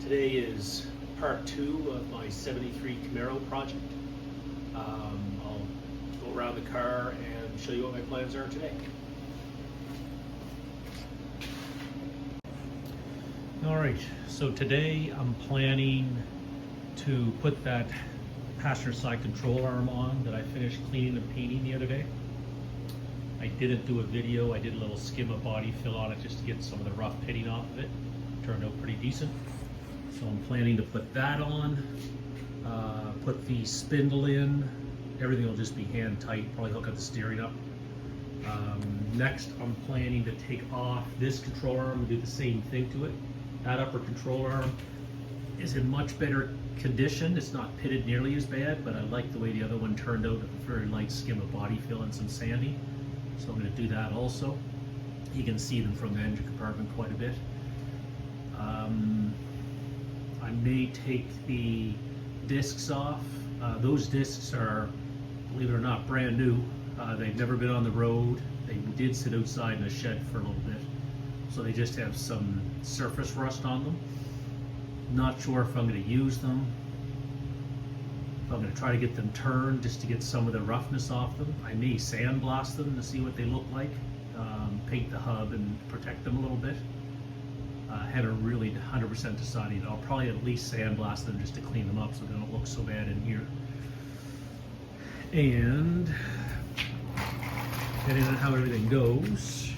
Today is part 2 of my 73 Camaro project. I'll go around the car and show you what my plans are today. Alright, so today I'm planning to put that passenger side control arm on that I finished cleaning and painting the other day. I didn't do a video, I did a little skim of body fill on it just to get some of the rough pitting off of it. Turned out pretty decent. So I'm planning to put that on, put the spindle in. Everything will just be hand tight, probably hook up the steering up. Next I'm planning to take off this control arm and do the same thing to it. That upper control arm is in much better condition. It's not pitted nearly as bad, but I like the way the other one turned out with a very light skim of body fill and some sanding. So I'm going to do that also. You can see them from the engine compartment quite a bit. I may take the discs off. Those discs are, believe it or not, brand new. They've never been on the road. They did sit outside in a shed for a little bit. So they just have some surface rust on them. Not sure if I'm going to use them. I'm going to try to get them turned just to get some of the roughness off them. I may sandblast them to see what they look like. Paint the hub and protect them a little bit. Haven't really 100% decided. I'll probably at least sandblast them just to clean them up so they don't look so bad in here. And depending on how everything goes,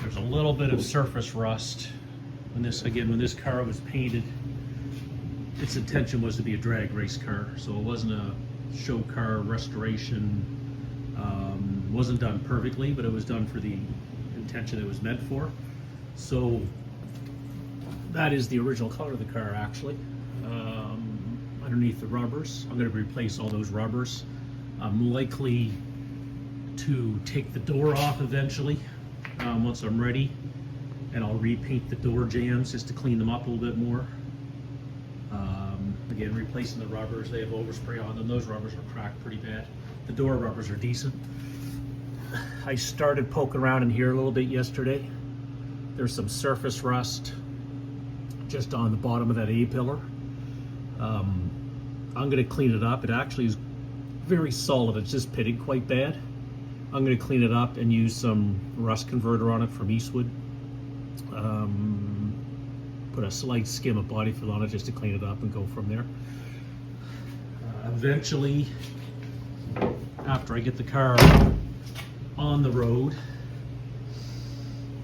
there's a little bit of surface rust. When this car was painted, its intention was to be a drag race car, so it wasn't a show car restoration. Wasn't done perfectly, but it was done for the intention it was meant for. So that is the original color of the car, actually. Underneath the rubbers, I'm going to replace all those rubbers. I'm likely to take the door off eventually once I'm ready, and I'll repaint the door jambs just to clean them up a little bit more. Again, replacing the rubbers, they have overspray on them. Those rubbers are cracked pretty bad. The door rubbers are decent. I started poking around in here a little bit yesterday. There's some surface rust just on the bottom of that A-pillar. I'm going to clean it up. It actually is very solid. It's just pitted quite bad. I'm going to clean it up and use some rust converter on it from Eastwood. Put a slight skim of body fill on it just to clean it up and go from there. Eventually, after I get the car on the road,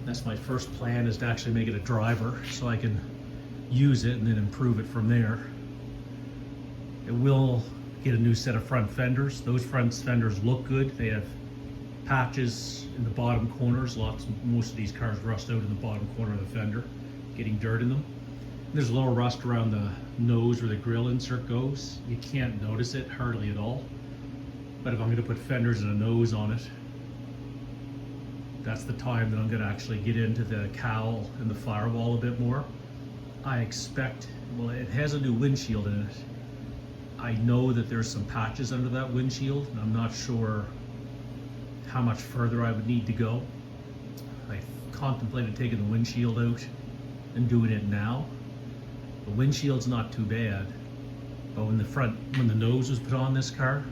that's my first plan, is to actually make it a driver so I can use it and then improve it from there. It will get a new set of front fenders. Those front fenders look good. They have patches in the bottom corners. Most of these cars rust out in the bottom corner of the fender, getting dirt in them. There's a little rust around the nose where the grill insert goes. You can't notice it hardly at all. But if I'm going to put fenders and a nose on it, that's the time that I'm going to actually get into the cowl and the firewall a bit more. I expect, well, it has a new windshield in it. I know that there's some patches under that windshield, and I'm not sure how much further I would need to go. I contemplated taking the windshield out and doing it now. The windshield's not too bad, but when the nose was put on this car,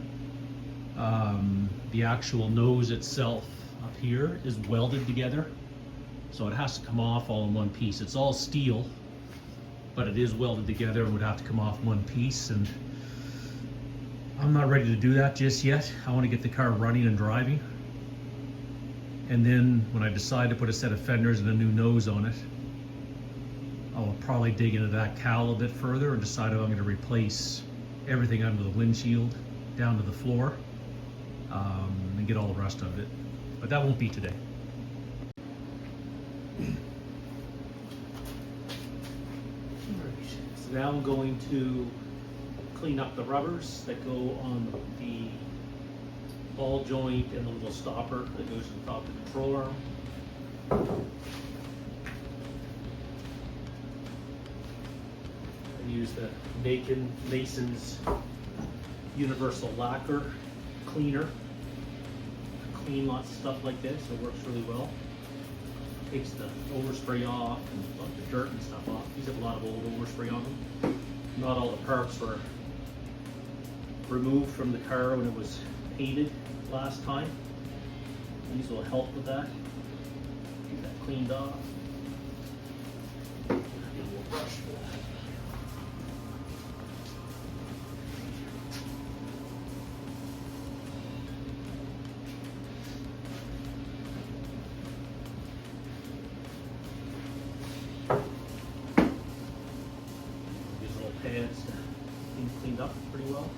the actual nose itself up here is welded together, so it has to come off all in one piece. It's all steel, but it is welded together and would have to come off one piece, and I'm not ready to do that just yet. I want to get the car running and driving, and then when I decide to put a set of fenders and a new nose on it, I'll probably dig into that cowl a bit further and decide if I'm going to replace everything under the windshield down to the floor, and get all the rest of it. But that won't be today. So now I'm going to clean up the rubbers that go on the ball joint and the little stopper that goes to the top of the control arm. I use the Mason's Universal Lacquer Cleaner. Clean lots of stuff like this, so it works really well. takes the overspray off and a bunch of dirt and stuff off. These have a lot of old overspray on them. Not all the parts were removed from the car when it was painted last time. These will help with that. Get that cleaned off. Get a little brush for that. These little pads, things cleaned up pretty well.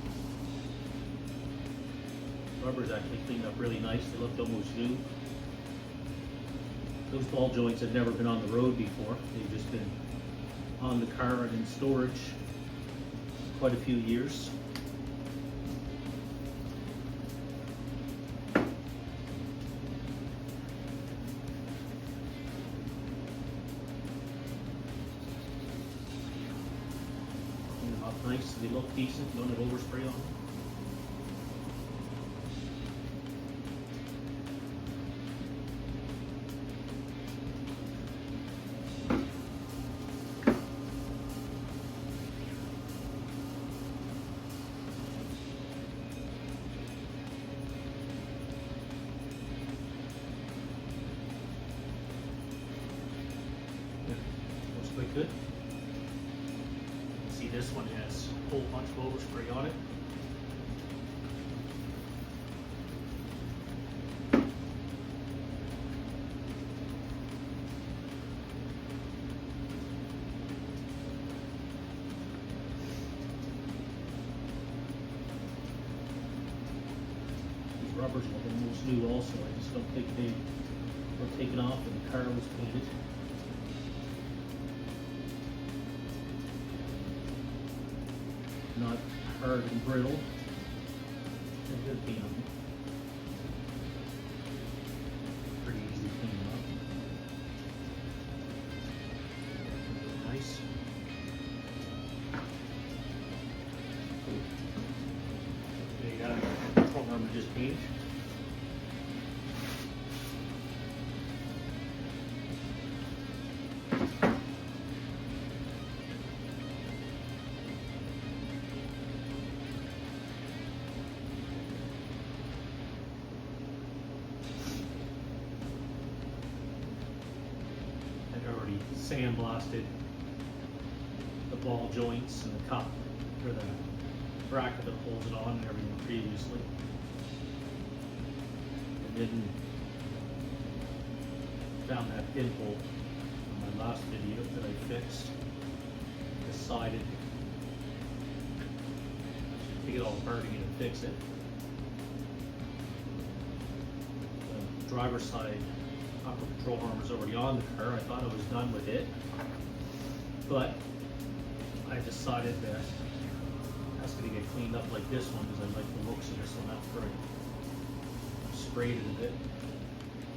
Rubber's actually cleaned up really nice. They looked almost new. Those ball joints had never been on the road before. They've just been on the car and in storage quite a few years. Clean them up nice so they look decent. Don't have overspray on them. Looks quite good. See, this one has a whole bunch of overspray on it. These rubbers look almost new also. I just don't think they were taken off when the car was painted. Not hard and brittle. They're good paint on them. Pretty easy to clean them up. Nice. There you got it. Front armor just painted. Already sandblasted the ball joints and the cup for the bracket that holds it on and everything previously. And then found that pinhole in my last video that I fixed. Decided to get all apart again and fix it. The driver's side upper control arm was already on the car. I thought I was done with it, but I decided that that's going to get cleaned up like this one because I like the looks of this one after I sprayed it a bit,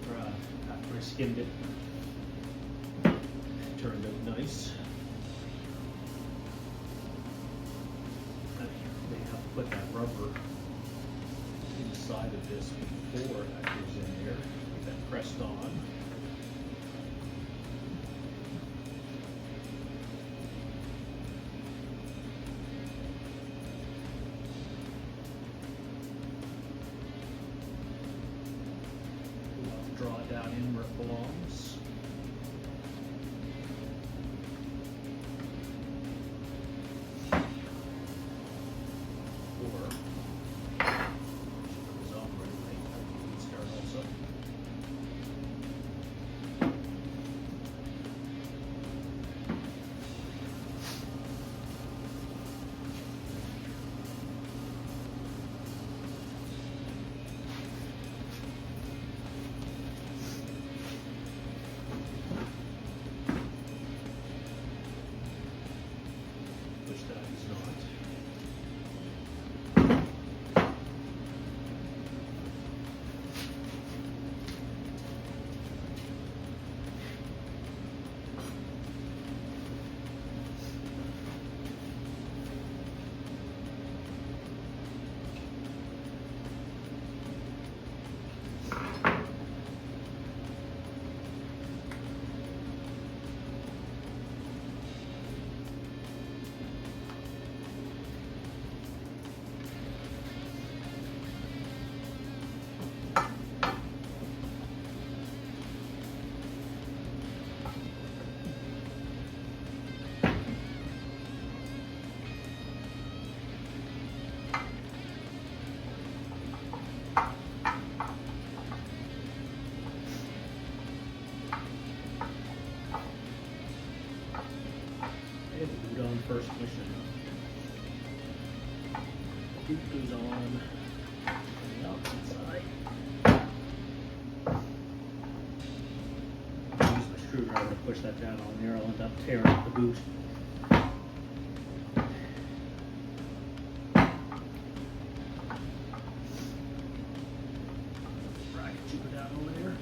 or after I skimmed it. It turned out nice. They have to put that rubber inside of this before that goes in there. Get that pressed on. We'll draw it down in where it belongs. first mission. Boot goes on the opposite side. Use my screwdriver to push that down on there. I'll end up tearing up the boot. Bracket you down over there.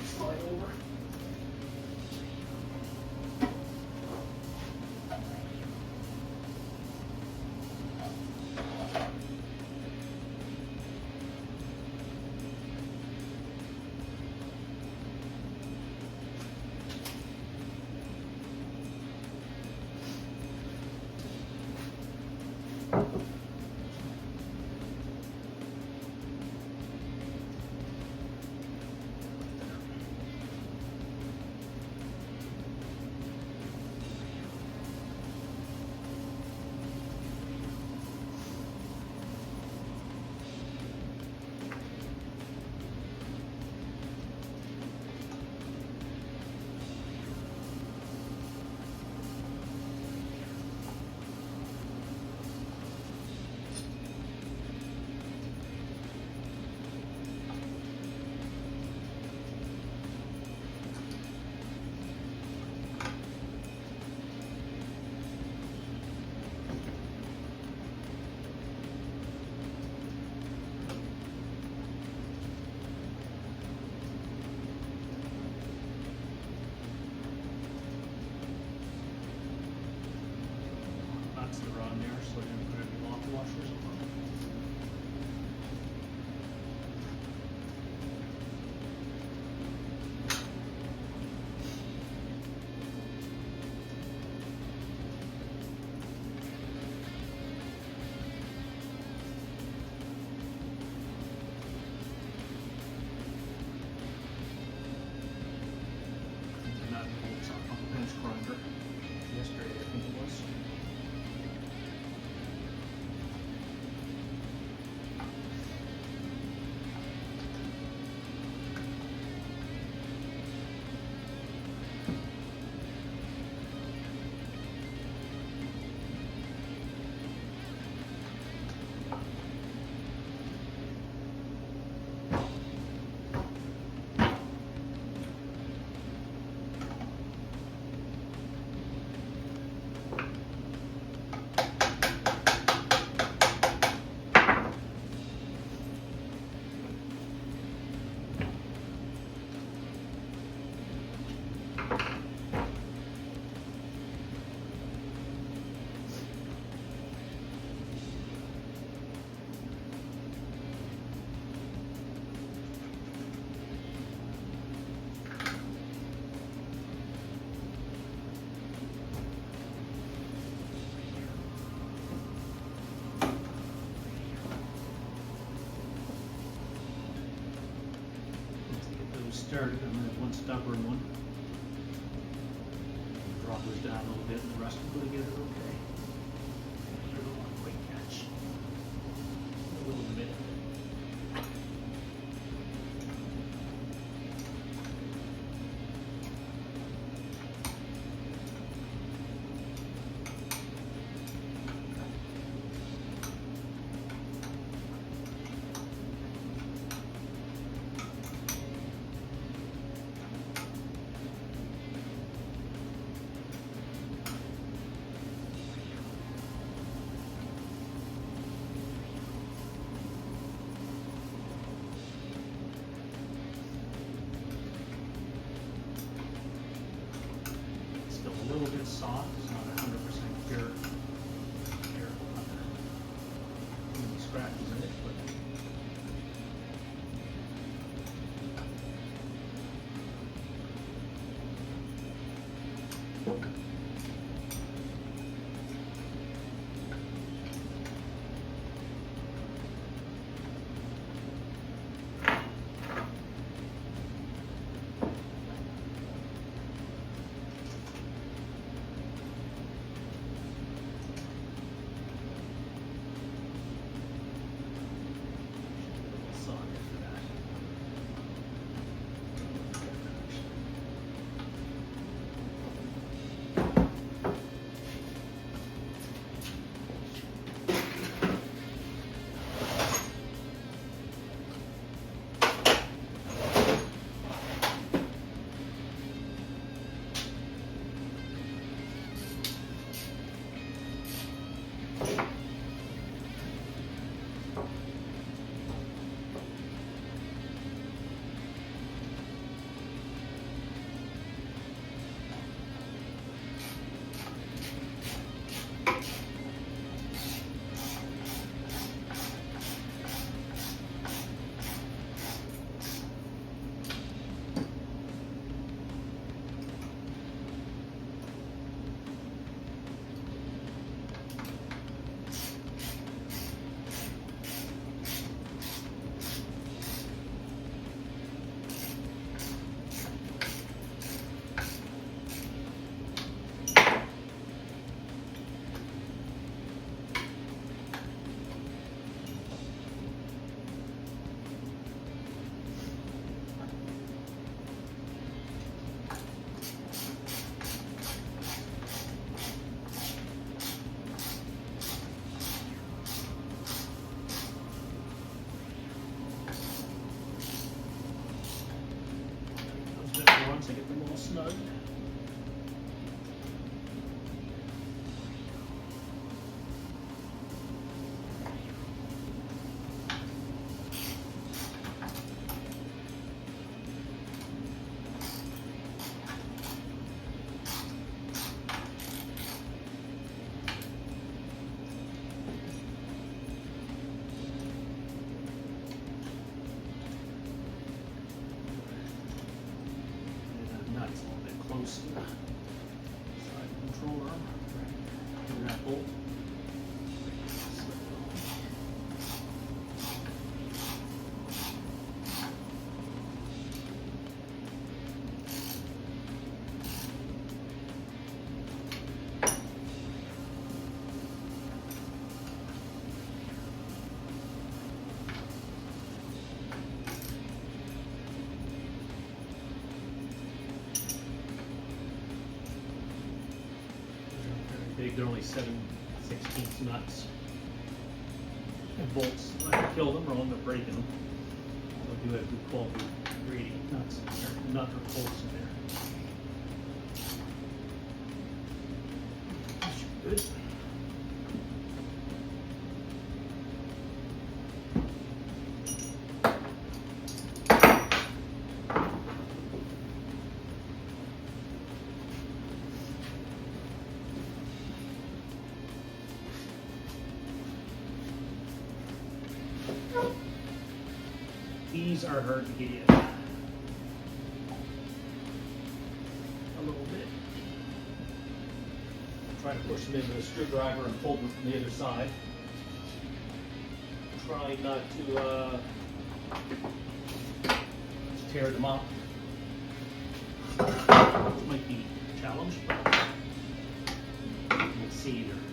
Slide over. That's the rod there, so I didn't put any lock washers on. And that bolts on a pinch grinder yesterday, I think it was. Started, I'm gonna have one stubborn one. Drop those down a little bit and the rest will go together okay. There's a one quick catch. A little bit. A little bit soft, it's not 100% pure. Here, any scratches in it, but loosen the side control arm. Get that bolt. Big, they're only 7/16 nuts and bolts. I can kill them or I'm gonna break them. I do have good quality grady nuts in there, nut or bolts in there. That should be good. These are hard to get in. A little bit. Try to push them into the screwdriver and pull them from the other side. Try not to tear them up. It might be a challenge, but you can see they're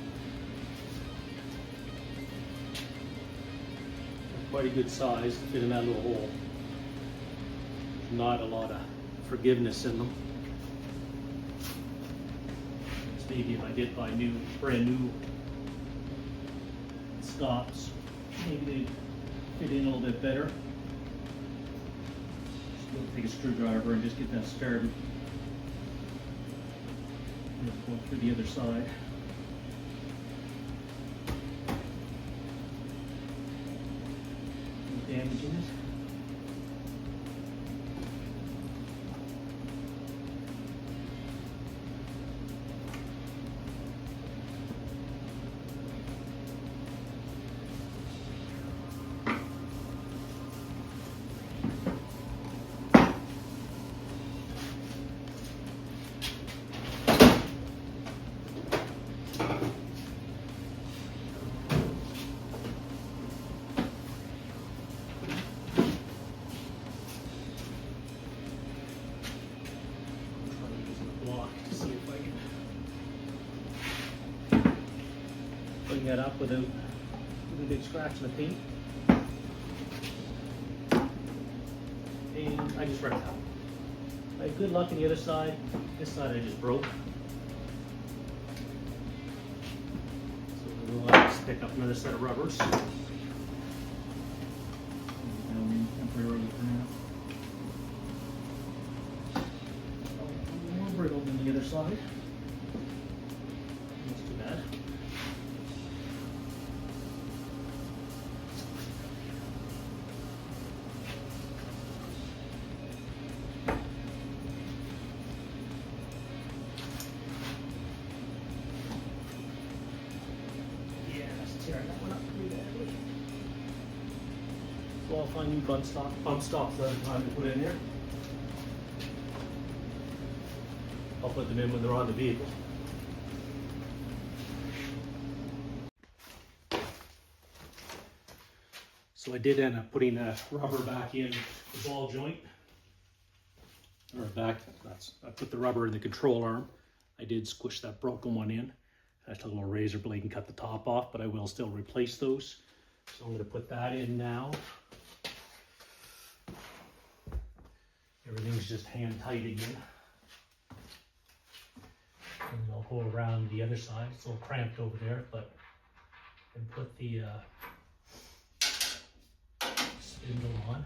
quite a good size to fit in that little hole. Not a lot of forgiveness in them. It's maybe if I did buy brand new stops, maybe they'd fit in a little bit better. Just going to take a screwdriver and just get that started. And just going through the other side. Damaging it. That up without a big scratch in the paint. And I just ripped out. I had good luck on the other side. This side I just broke. So we'll just pick up another set of rubbers. Temporarily for now. More brittle than the other side. That's too bad. So I'll find new bump stops that I'm trying to put in there. I'll put them in when they're on the vehicle. So I did end up putting a rubber back in the ball joint. Or back, I put the rubber in the control arm. I did squish that broken one in. I took a little razor blade and cut the top off, but I will still replace those. So I'm going to put that in now. Everything's just hand tight again. And I'll go around the other side. It's a little cramped over there, but and put the spindle on.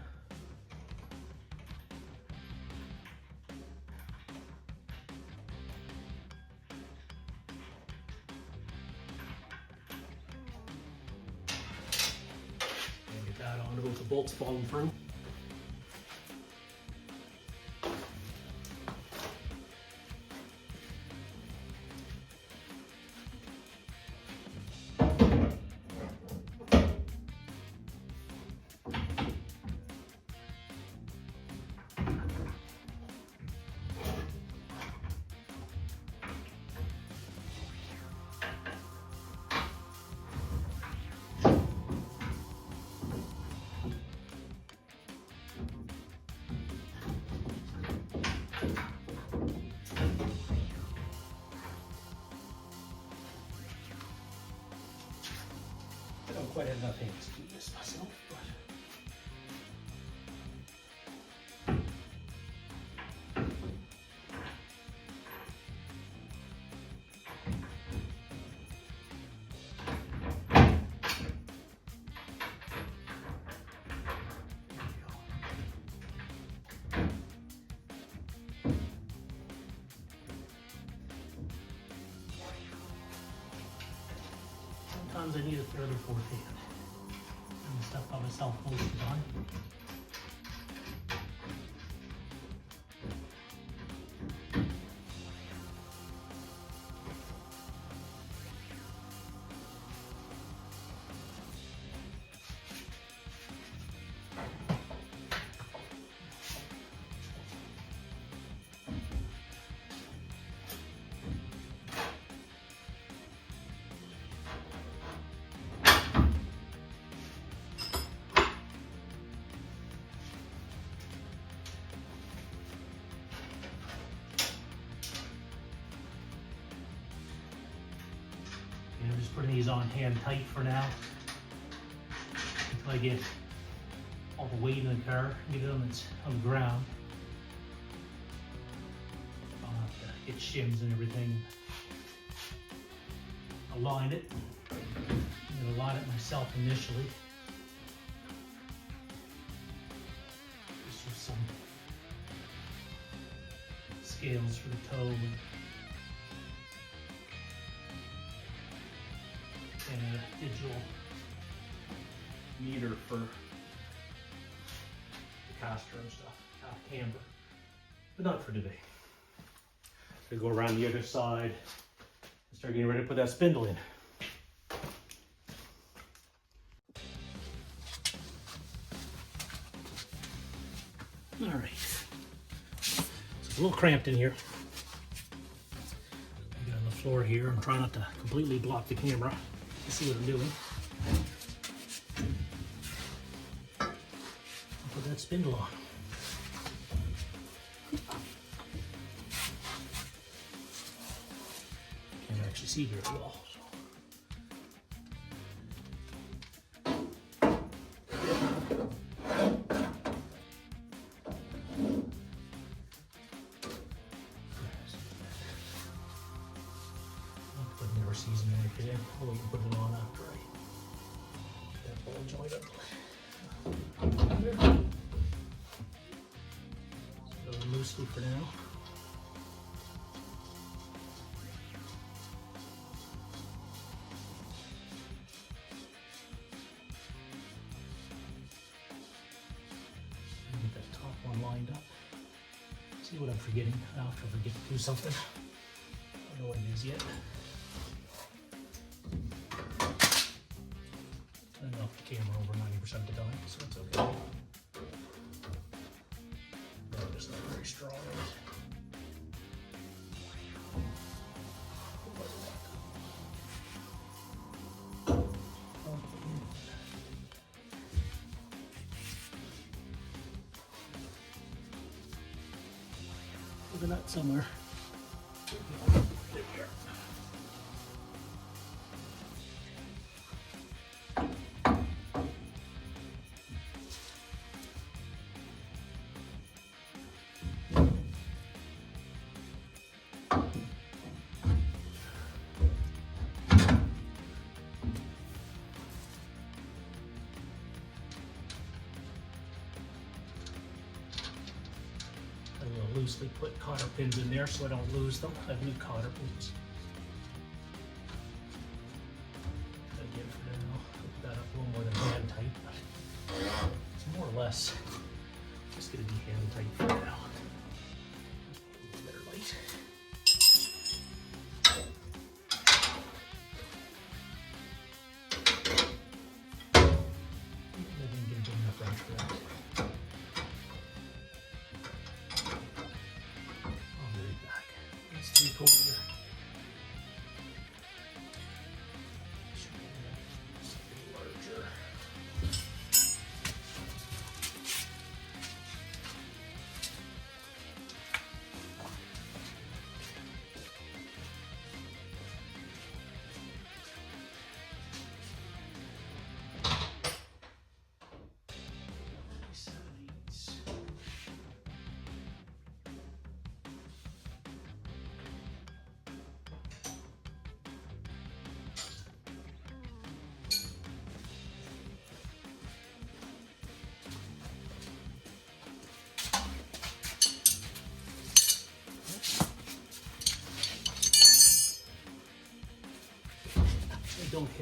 And get that on with the bolts falling through. quite had enough hands to do this myself, but sometimes I need a third or fourth hand. And the stuff by myself most of the time. And I'm just putting these on hand tight for now until I get all the weight in the car, get it on the ground. I'll have to get shims and everything. Align it. I'm going to align it myself initially. Just use some scales for the toe and a digital meter for the caster and stuff, camber, but not for today. Gonna go around the other side and start getting ready to put that spindle in. All right, so it's a little cramped in here. I get on the floor here and try not to completely block the camera. You see what I'm doing. I'll put that spindle on. Can't actually see very well. Season everything in, or we can put it on after I get that ball joint up. There. So loosely for now. Get that top one lined up. See what I'm forgetting. I'll have to forget to do something. I don't know what it is yet. The camera over 90% of the time, so it's okay. No, just not very strong. Look at that somewhere. There we are. Loosely put cotter pins in there so I don't lose them. I have new cotter pins. Again, for now, put that up a little more than hand tight, but it's more or less just going to be hand tight for now. A little better light. I didn't get a big enough wrench for that. Three-quarter. Something larger.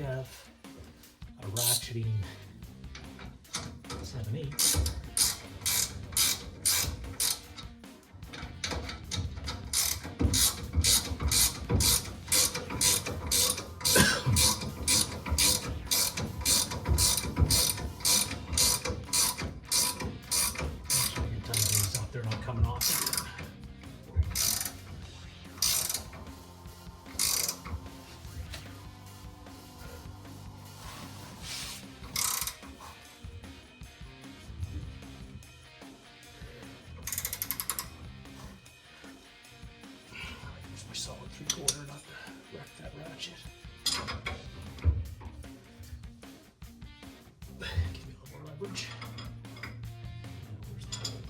have a ratcheting 7/8. They're not coming off again. Use my solid 3/4 not to wreck that ratchet. Give me a little more leverage. Where's the hole?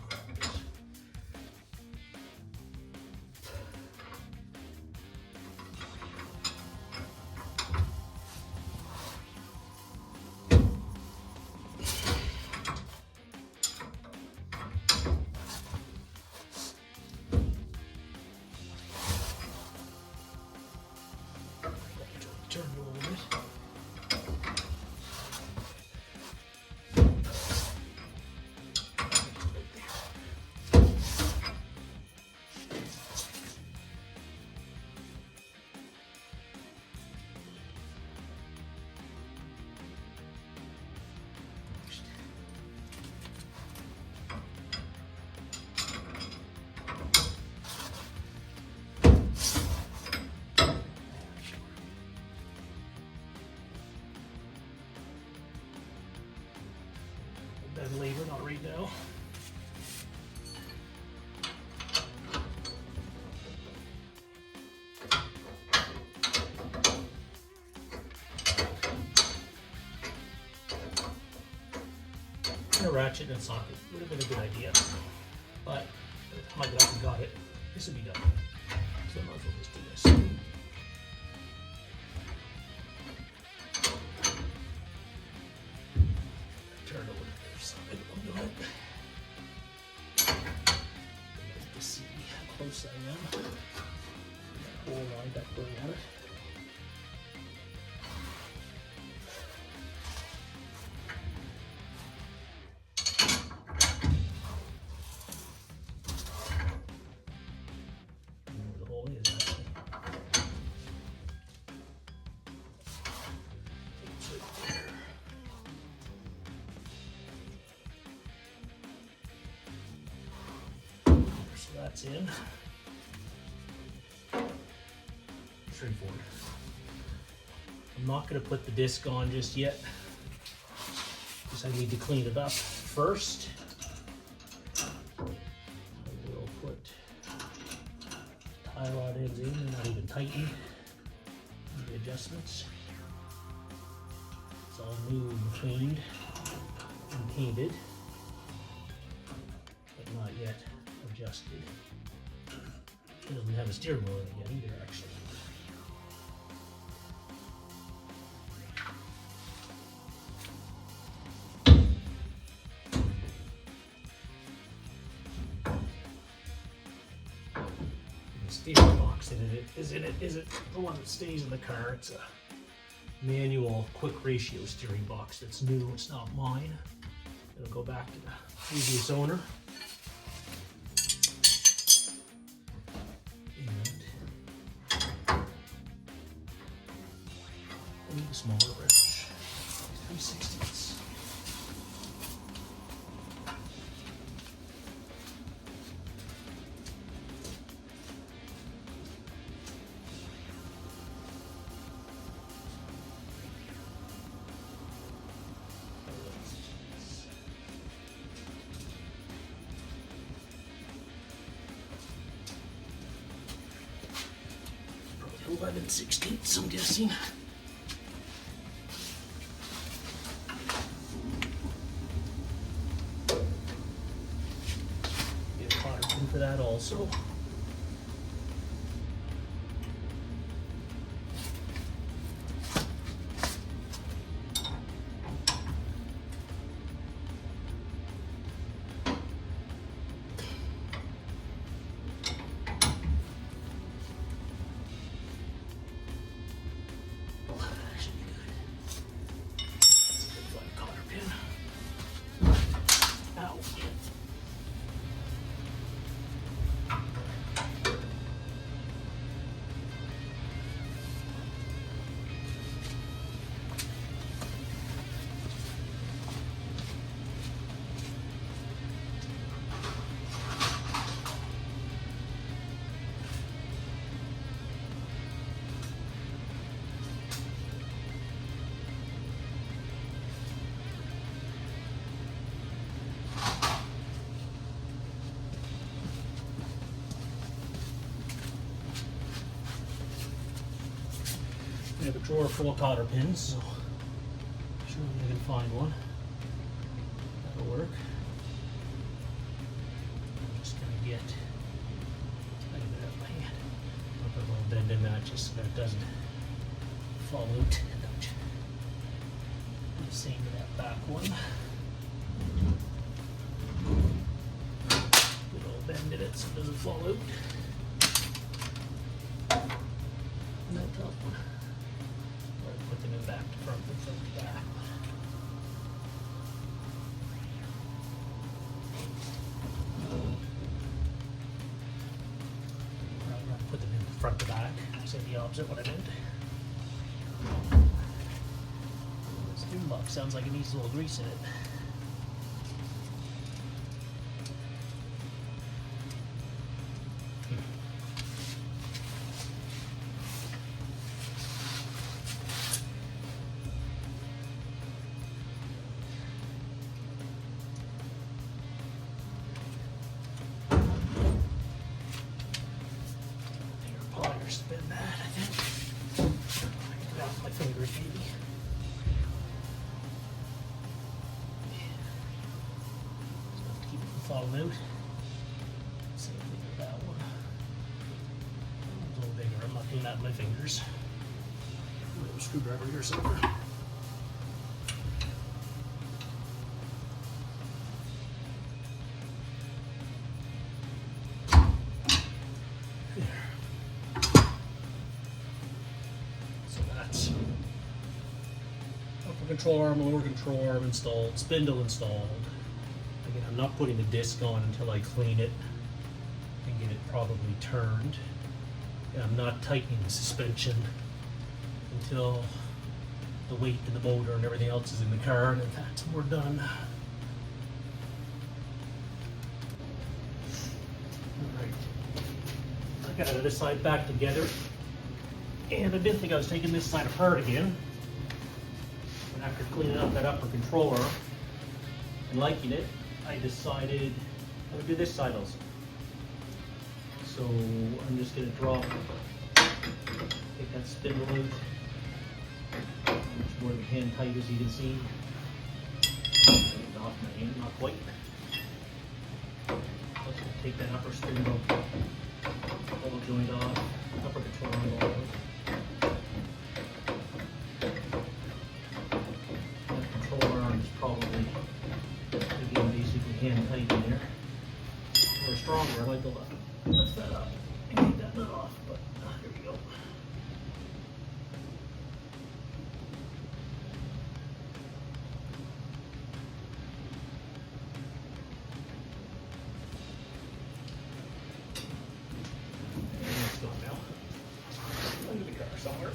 Turn it a little bit. Then later, not right now. And a ratchet and a socket would have been a good idea, but by the time I got up and got it, this would be done. So I might as well just do this. Turn over to the other side a little bit. To see how close I am. That hole lined up where I want it. Where the hole is actually. It's right there. So that's in. Straightforward. I'm not going to put the disc on just yet because I need to clean it up first. I will put tie rod ends in and not even tighten the adjustments. It's all new and cleaned and painted, but not yet adjusted. It doesn't have a steering wheel in it yet either, actually. The steering box isn't the one that stays in the car. It's a manual quick ratio steering box that's new. It's not mine. It'll go back to the previous owner. I need a smaller wrench. 3/16. Probably 11/16, I'm guessing. For that also. Should be good. drawer full of cotter pins, so surely I can find one. That'll work. I'm just gonna get a bit of my hand. I'll put a little bend in that just so that it doesn't fall out. Ouch. Do the same to that back one. Good old bend in it so it doesn't fall out. And that top one. Or put them in back to front and front to back. Put them in front to back. I said the opposite what I meant. This doom box sounds like it needs a little grease in it. Spin that, I think. Get off my fingers, maybe. So keep it from falling out. Same thing with that one. A little bigger. I'm not doing that with my fingers. A little screwdriver here somewhere. Control arm, lower control arm installed, spindle installed. Again, I'm not putting the disc on until I clean it and get it probably turned. And I'm not tightening the suspension until the weight and the motor and everything else is in the car, and that's when we're done. Alright, I got this side back together, and I didn't think I was taking this side apart again. After cleaning up that upper controller and liking it, I decided I would do this side also. So I'm just going to drop, take that spindle out, much more than hand tight as you can see. Get it off my hand, not quite. Let's take that upper spindle, double joint off, upper controller all out. Probably, again, basically hand tight in there. Or stronger, I like to lift that up and get that nut off, but here we go. And it's gone now. Under the car somewhere.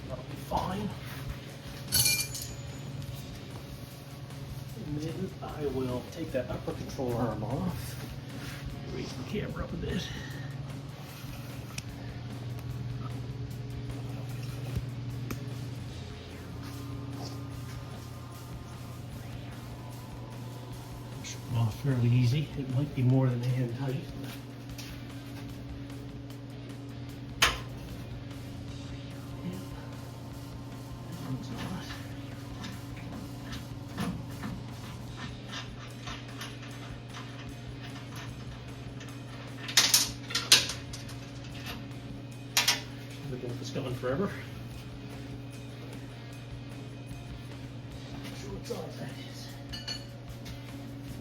That'll be fine. And then I will take that upper control arm off. Raise the camera up a bit. Should come off fairly easy. It might be more than hand tight. It's going forever. Not sure what size that is.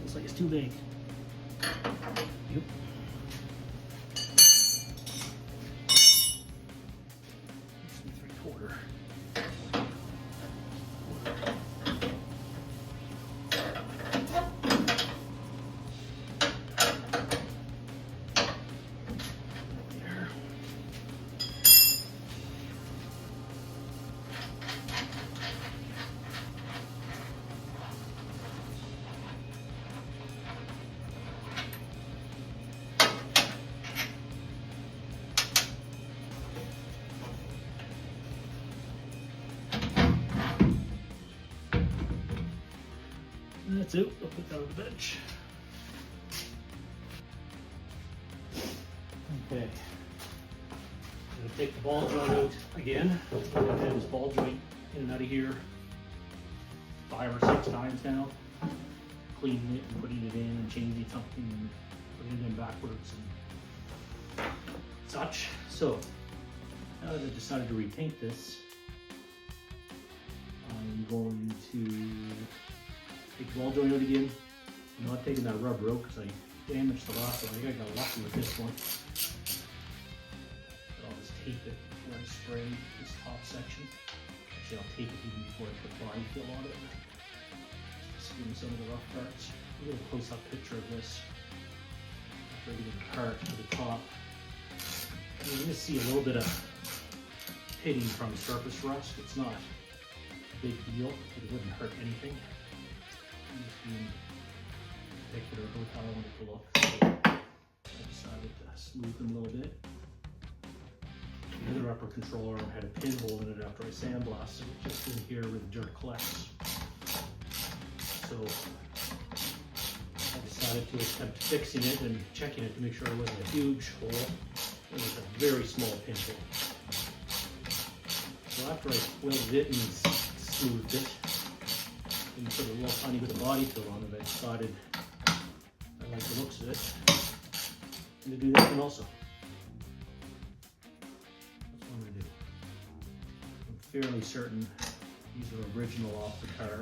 Looks like it's too big. Yep. 3/4. That's it. I'll put that on the bench. Okay. take the ball joint out again. I've had this ball joint in and out of here 5 or 6 times now. Cleaning it and putting it in and changing something and putting it in backwards and such. So now that I've decided to repaint this, I'm going to take the ball joint out again. I'm not taking that rubber out because I damaged the last one. I think I got lucky with this one. But I'll just tape it before I spray this top section. Actually, I'll tape it even before I put body fill on it. Just give me some of the rough parts. A little close-up picture of this. After I get the part to the top. And you're going to see a little bit of pitting from surface rust. It's not a big deal. It wouldn't hurt anything. I'm just being particular with how I want it to look. So I decided to smooth them a little bit. The other upper control arm had a pinhole in it after I sandblasted it, just in here where the dirt collects. So I decided to attempt fixing it and checking it to make sure it wasn't a huge hole. It was a very small pinhole. So after I welded it and smoothed it, and put a little tiny bit of body fill on it, I decided I like the looks of it, and to do that one also. That's what I'm going to do. I'm fairly certain these are original off the car.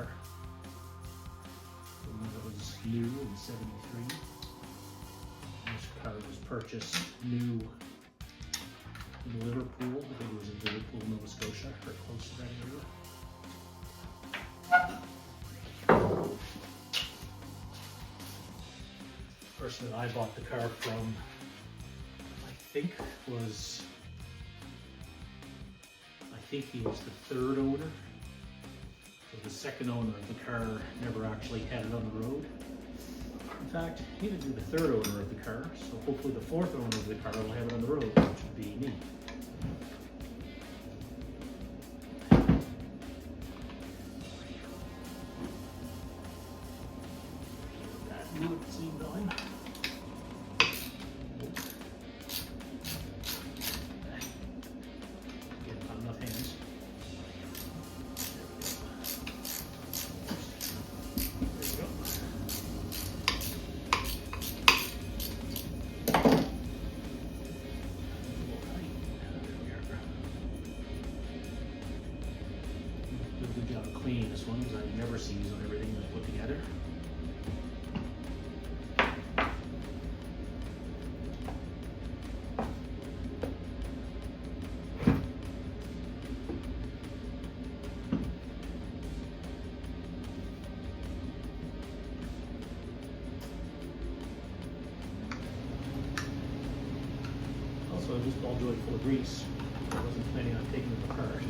The one that was new in '73. This car was purchased new in Liverpool. I think it was in Liverpool, Nova Scotia, or close to that area. The person that I bought the car from, I think he was the 3rd owner. So the 2nd owner of the car never actually had it on the road. In fact, he didn't be the 3rd owner of the car, so hopefully the 4th owner of the car will have it on the road, which would be me. That would seem done. Again, not enough hands. Good job of cleaning this one because I never see these on everything that's put together. Also, this ball joint full of grease. I wasn't planning on taking it apart.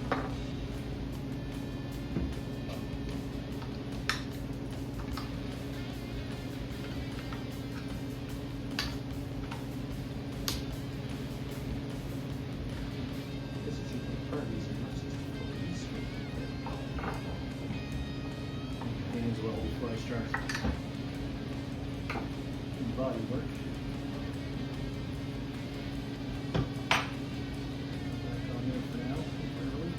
Hands well before I start doing body work. Back on there for now, temporarily.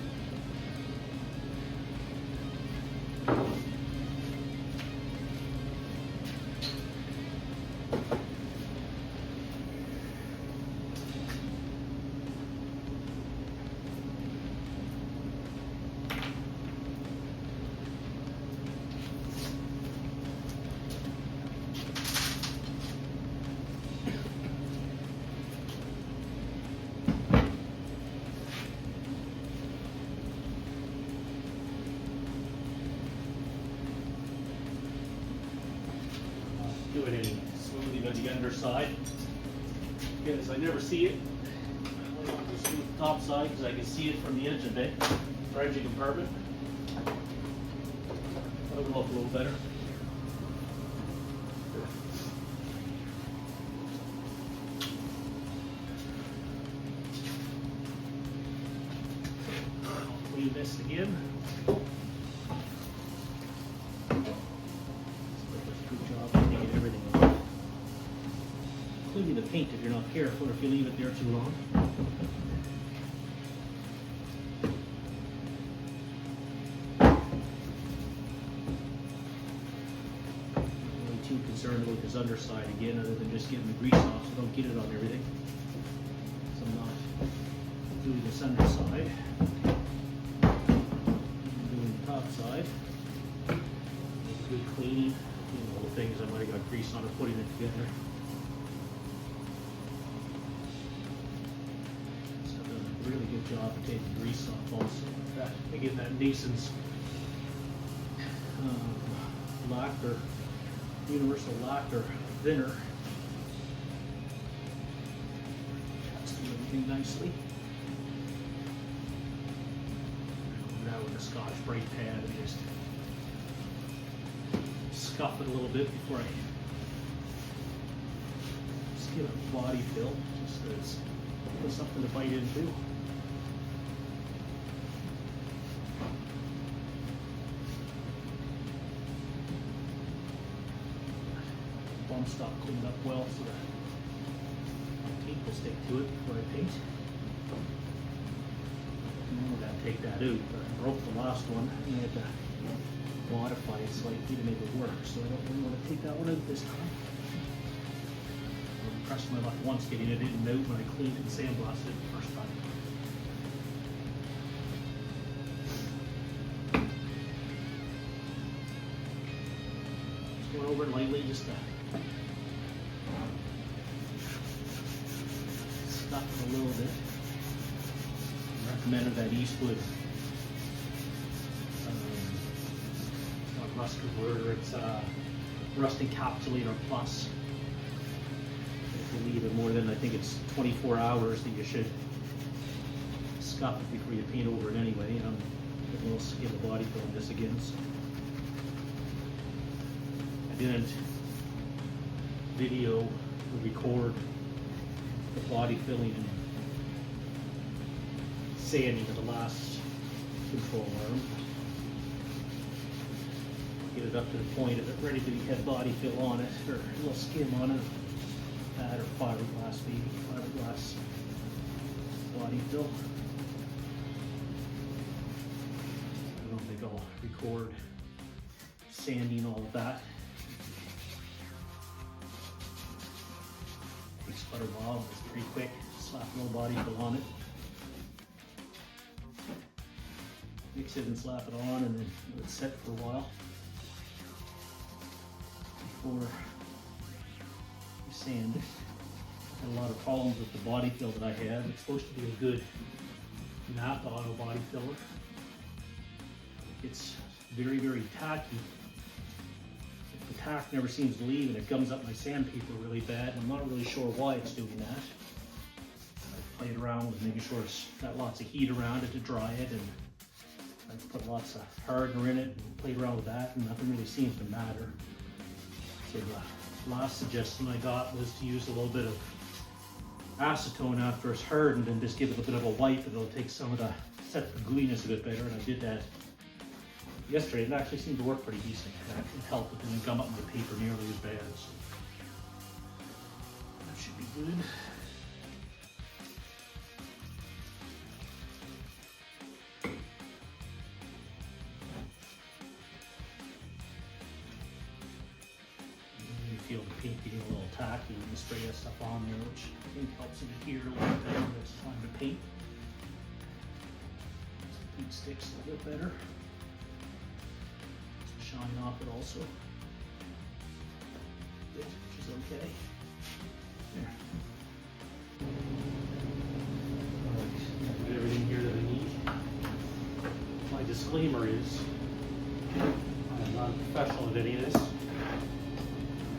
Do it any smoothing on the underside. Again, as I never see it, I like to smooth the top side because I can see it from the edge of it, or edge of the compartment. That would look a little better. I'll clean this again. Including the paint if you're not careful or if you leave it there too long. concerned about this underside again, other than just getting the grease off, so don't get it on everything. So I'm not doing this underside. I'm doing the top side. Good cleaning. All the things I might have got grease on it, putting it together. So I've done a really good job of taking grease off also. That, again, that Nason's lacquer, universal lacquer thinner. That's doing everything nicely. Now with the Scotch-Brite pad and just scuff it a little bit before I skim a body fill, just so it's something to bite into. Bump stop cleaned up well so that tape will stick to it before I paint. I'm going to take that out. I broke the last one and I had to modify it slightly to make it work, so I don't really want to take that one out this time. I pressed my luck once getting it in and out when I cleaned it and sandblasted it the first time. Just going over it lightly just to stuff it a little bit. I recommended that Eastwood rust converter, it's rust encapsulator plus. If you leave it more than, I think it's 24 hours, that you should scuff it before you paint over it anyway. And I'm getting a little skin of body fill on this again. So I didn't video or record the body filling and sanding of the last control arm. Get it up to the point of it ready to have body fill on it, or a little skim on it, that or fiberglass, maybe fiberglass body fill. I don't think I'll record sanding all of that. Takes quite a while, it's pretty quick. Slap a little body fill on it. Mix it and slap it on and then let it set for a while. Before you sand it. I had a lot of problems with the body fill that I had. It's supposed to be a good matte auto body filler. It's very, very tacky. The tack never seems to leave and it gums up my sandpaper really bad. I'm not really sure why it's doing that. I played around with making sure it's got lots of heat around it to dry it, and I put lots of hardener in it and played around with that, and nothing really seems to matter. So the last suggestion I got was to use a little bit of acetone after it's hardened and just give it a bit of a wipe, and it'll take some of the, set the gooiness a bit better, and I did that yesterday. It actually seemed to work pretty decent. It helped, but didn't gum up my paper nearly as bad. So that should be good. Feel the paint getting a little tacky when you spray that stuff on there, which I think helps it adhere a little bit when it's time to paint. So the paint sticks a little bit better. Some shine off it also, which is okay. There. Alright, I've got everything here that I need. My disclaimer is, I'm not a professional at any of this.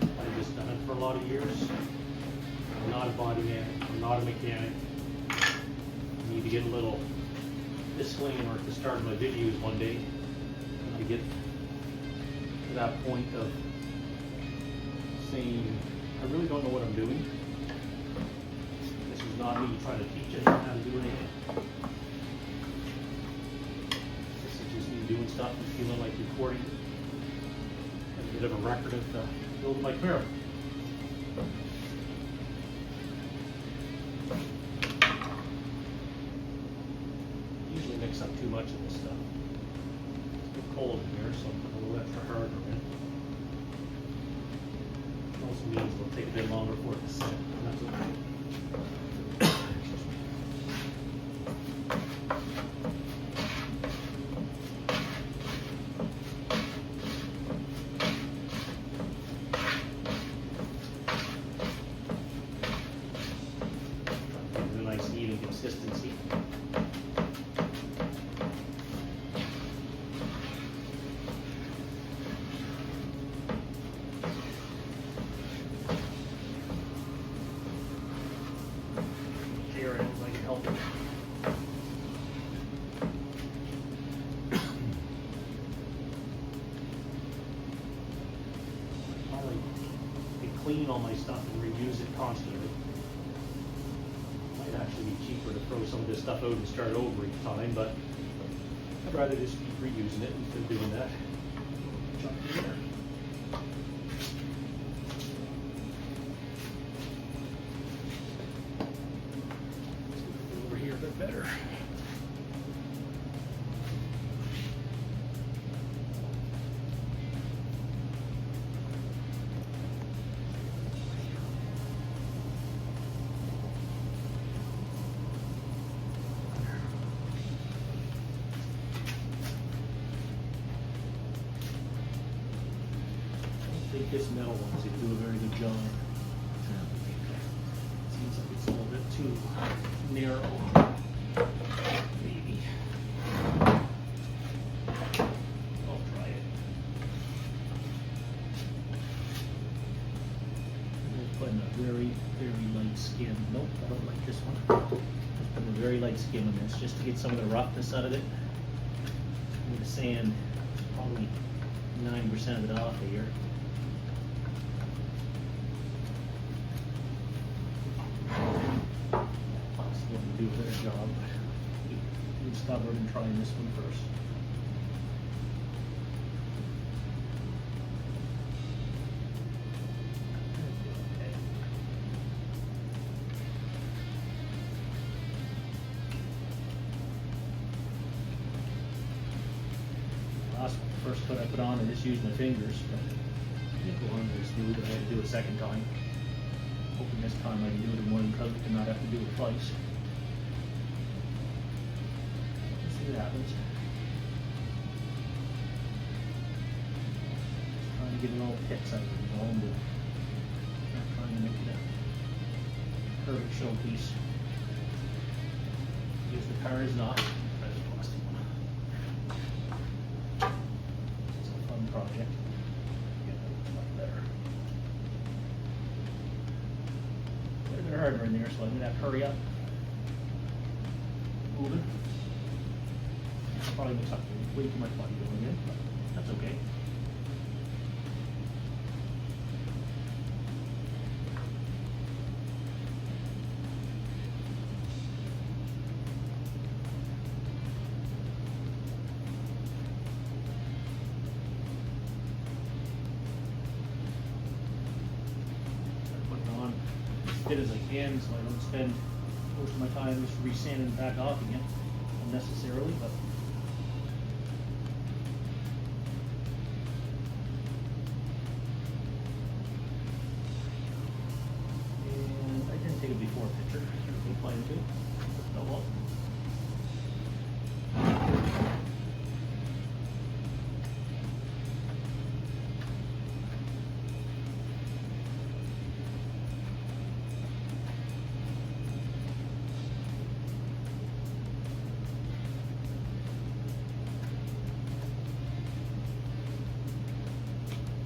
I've just done it for a lot of years. I'm not a body man, I'm not a mechanic. I need to get a little disclaimer at the start of my videos one day when I get to that point of saying, I really don't know what I'm doing. This is not me trying to teach anyone how to do anything. This is just me doing stuff and feeling like recording. A bit of a record of the build my Camaro. Usually mix up too much of this stuff. It's a bit cold in here, so I'm putting a little extra hardener in. Also means it'll take a bit longer for it to set. And that's okay. Gives it a nice even consistency. Share it if I can help it. I like to clean all my stuff and reuse it constantly. Might actually be cheaper to throw some of this stuff out and start over each time, but I'd rather just keep reusing it instead of doing that. Chuck it in there. Over here a bit better. I think this metal one's going to do a very good job. Seems like it's a little bit too narrow. Maybe. I'll try it. I'm just putting a very, very light skim. Nope, I don't like this one. Just putting a very light skim on this just to get some of the roughness out of it. I'm going to sand probably 9% of it off of here. Do a better job, but I'm stubborn and trying this one first. Okay. Last one, first coat I put on, I just used my fingers, but it didn't go on very smooth, and I had to do it a second time. Hoping this time I can do it in one coat and not have to do it twice. See what happens. Just trying to get little pits out of it, you know, and not trying to make it a perfect showpiece. Use the car as not. Try the plastic one. It's a fun project. Get that much better. Quite a bit harder in there, so I'm gonna have to hurry up. Moving. Probably looks like way too much body going in, but that's okay. I'm putting it on as fit as I can so I don't spend most of my time just re-sanding it back off again unnecessarily, but take a before picture. Certainly plan to. Oh well.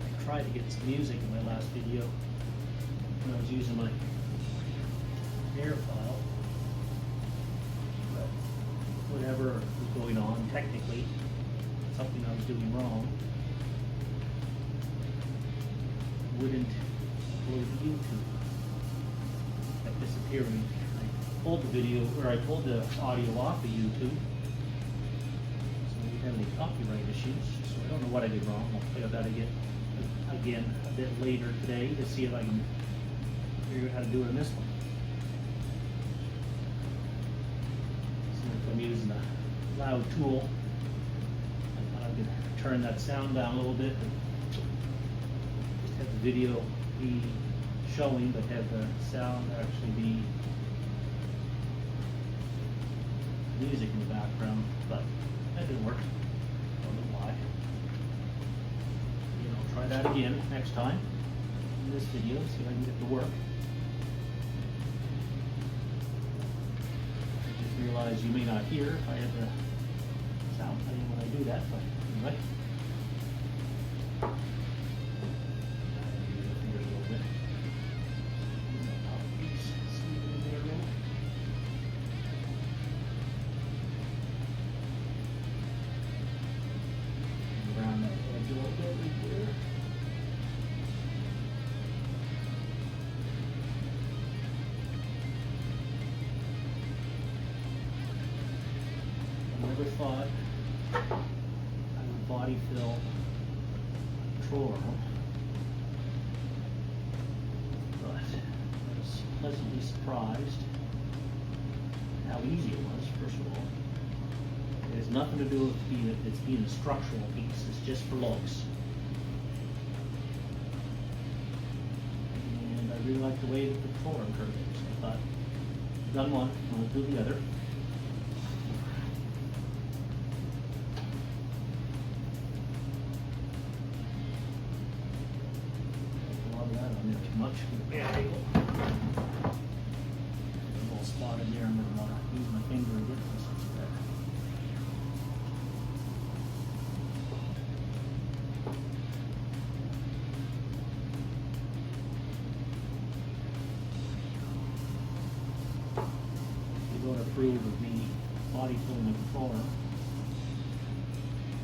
I tried to get some music in my last video when I was using my air file, but whatever was going on, technically, something I was doing wrong, wouldn't go to YouTube. Kept disappearing. I pulled the video, or I pulled the audio off of YouTube, so we didn't have any copyright issues, so I don't know what I did wrong. I'll play that again a bit later today to see if I can figure out how to do it in this one. I'm using a loud tool. I thought I could turn that sound down a little bit and just have the video be showing, but have the sound actually be music in the background, but that didn't work. Don't know why. You know, try that again next time in this video, see if I can get it to work. I just realized you may not hear if I have the sound playing when I do that, but anyway. Never thought I would body fill control arm, but I was pleasantly surprised how easy it was. First of all, it has nothing to do with it's being a structural piece. It's just for looks, and I really like the way that the control arm curve is. I thought, I've done one, I'll do the other. Too much for the bad angle. A little spot in there, I'm going to want to use my finger and get this better. You don't approve of me body filling the controller.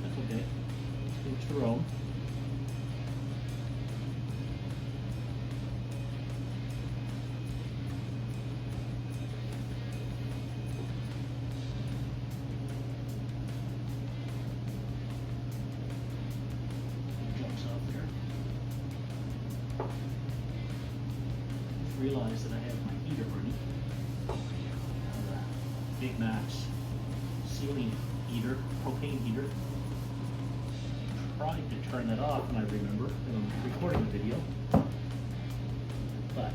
That's okay. Each their own. Realize that I have my heater running. Big Max ceiling heater, propane heater. Tried to turn that off when I remember when I'm recording the video, but I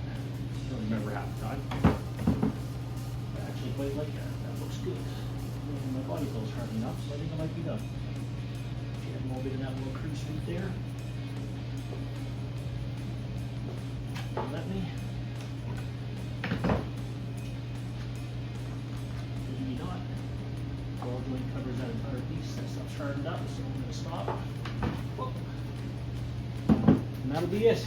don't remember half the time. I actually quite like that. That looks good. And my body feels hard enough, so I think I might be done. See, I'm more bit in that little crease right there. Let me. Ball joint covers that entire piece. That stuff's hardened up, so I'm going to stop. And that'll be it.